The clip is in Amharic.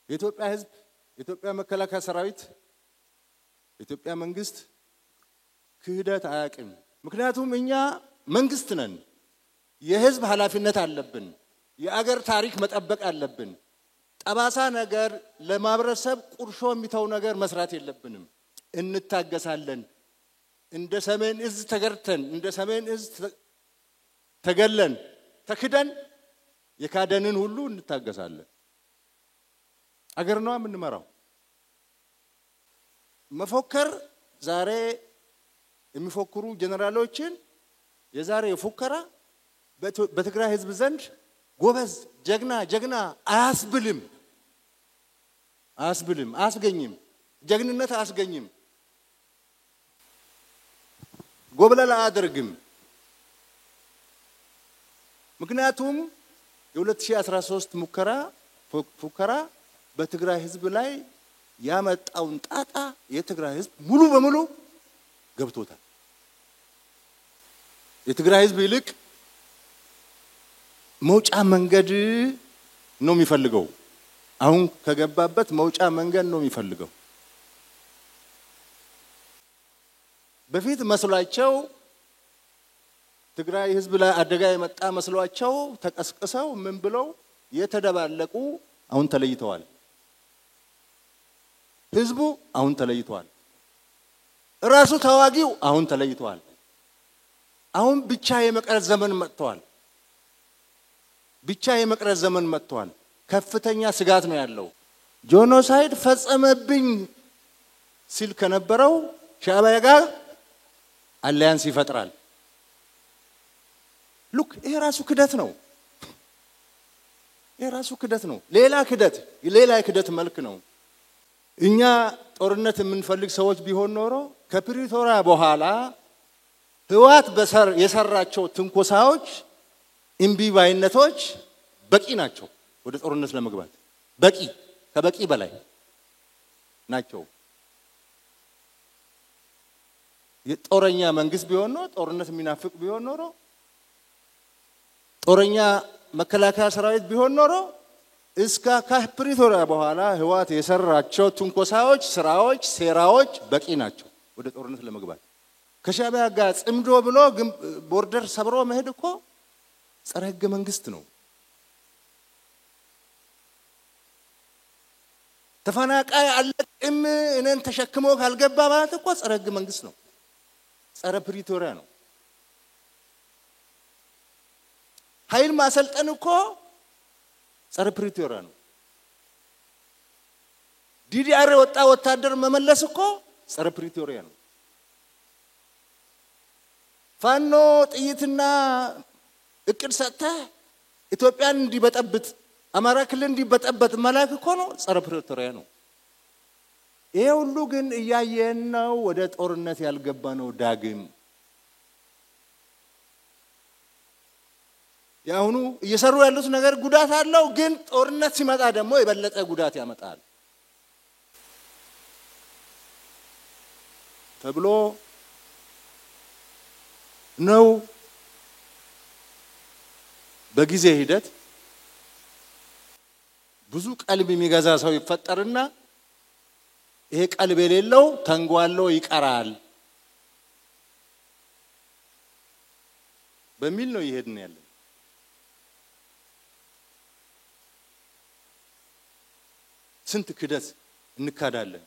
የኢትዮጵያ ህዝብ የኢትዮጵያ መከላከያ ሰራዊት የኢትዮጵያ መንግስት ክህደት አያውቅም ምክንያቱም እኛ መንግስት ነን የህዝብ ኃላፊነት አለብን የአገር ታሪክ መጠበቅ አለብን ጠባሳ ነገር ለማብረሰብ ቁርሾ የሚተው ነገር መስራት የለብንም እንታገሳለን እንደ ሰሜን እዝ ተገርተን እንደ ሰሜን እዝ ተገለን ተክደን የካደንን ሁሉ እንታገሳለን አገር ነው የምንመራው መፎከር ዛሬ የሚፎክሩ ጀነራሎችን የዛሬ ፉከራ በትግራይ ህዝብ ዘንድ ጎበዝ ጀግና አያስብልም አስገኝም ጀግንነት አስገኝም ጎብለላ አድርግም ምክንያቱም የ2013 ፉከራ በትግራይ ህዝብ ላይ ያመጣውን ጣጣ የትግራይ ህዝብ ሙሉ በሙሉ ገብቶታል የትግራይ ህዝብ ይልቅ መውጫ መንገድ ነው የሚፈልገው አሁን ከገባበት መውጫ መንገድ ነው የሚፈልገው በፊት መስሏቸው ትግራይ ህዝብ ላይ አደጋ የመጣ መስሏቸው ተቀስቅሰው ምን ብለው የተደባለቁ አሁን ተለይተዋል ህዝቡ አሁን ተለይተዋል ራሱ ታዋጊው አሁን ተለይተዋል አሁን ብቻ የመቅረት ዘመን መጥቷል ከፍተኛ ስጋት ነው ያለው ጄኖሳይድ ፈጸመብኝ ሲል ከነበረው ሻዕቢያ ጋር አሊያንስ ይፈጥራል ሉክ ይሄ ራሱ ክደት ነው ሌላ ክደት መልክ ነው እኛ ጦርነት የምንፈልግ ሰዎች ቢሆን ኖሮ ከፕሪቶሪያ በኋላ ህዋት የሰራቸው ትንኮሳዎች ኢምቢባይነቶች በቂ ናቸው ወደ ጦርነት ለመግባት ከበቂ በላይ ናቸው የጦረኛ መንግስት ቢሆን ነው ጦርነት የሚናፍቅ ቢሆን ኖሮ ጦረኛ መከላከያ ሰራዊት ቢሆን ኖሮ እስከ ከፕሪቶሪያ በኋላ ህዋት የሰራቸው ትንኮሳዎች ስራዎች ሴራዎች በቂ ናቸው ወደ ጦርነት ለመግባት ከሻዕቢያ ጋር ጽምዶ ብሎ ቦርደር ሰብሮ መሄድ እኮ ጸረ ህገ መንግስት ነው ተፈናቃይ አለቅም እነን ተሸክሞ ካልገባ ማለት እኮ ጸረ ህገ መንግስት ነው ጸረ ፕሪቶሪያ ነው ኃይል ማሰልጠን እኮ ጸረ ፕሪቶሪያ ነው ዲዲአር ወታደር መመለስ እኮ ጸረ ፕሪቶሪያ ነው ፋኖ ጥይትና እቅድ ሰጥተ ኢትዮጵያን እንዲበጠብጥ አማራ ክልል እንዲበጠብጥ መላክ እኮ ነው ጸረ ፕሪቶሪያ ነው ይሄ ሁሉ ግን እያየን ነው ወደ ጦርነት ያልገባ ነው ዳግም ያሁኑ እየሰሩ ያሉት ነገር ጉዳት አለው ግን ጦርነት ሲመጣ ደግሞ የበለጠ ጉዳት ያመጣል ተብሎ ነው በጊዜ ሂደት ብዙ ቀልብ የሚገዛ ሰው ይፈጠርና ይሄ ቀልብ የሌለው ተንጓሎ ይቀራል በሚል ነው ይሄድን ያለ ስንት ክደት እንካዳለን